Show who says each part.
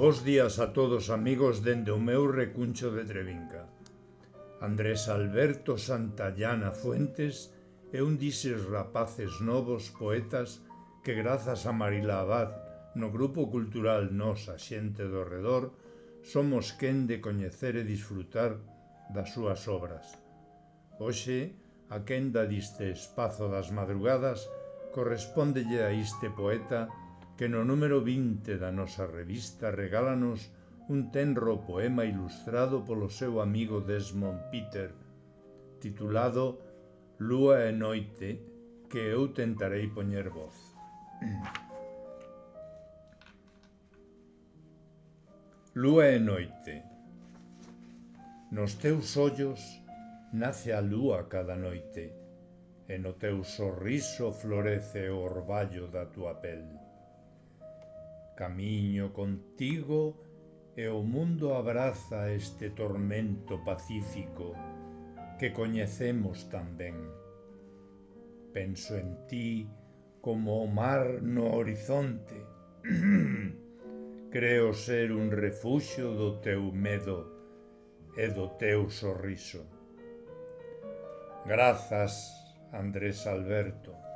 Speaker 1: Bos días a todos amigos dende o meu recuncho de Trevinca. Andrés Alberto Santallana Fuentes é un dises rapaces novos poetas que grazas a Marila Abad no grupo cultural Nos a xente do redor somos quen de coñecer e disfrutar das súas obras. Hoxe, a quenda diste espazo das madrugadas correspóndelle a este poeta que no número 20 da nosa revista regálanos un tenro poema ilustrado polo seu amigo Desmond Peter, titulado Lúa e noite, que eu tentarei poñer voz. Lúa e noite. Nos teus ollos nace a lúa cada noite, e no teu sorriso florece o orballo da tua pel. Camiño contigo e o mundo abraza este tormento pacífico que coñecemos tan ben. Penso en ti como o mar no horizonte. Creo ser un refuxio do teu medo e do teu sorriso. Grazas, Andrés Alberto.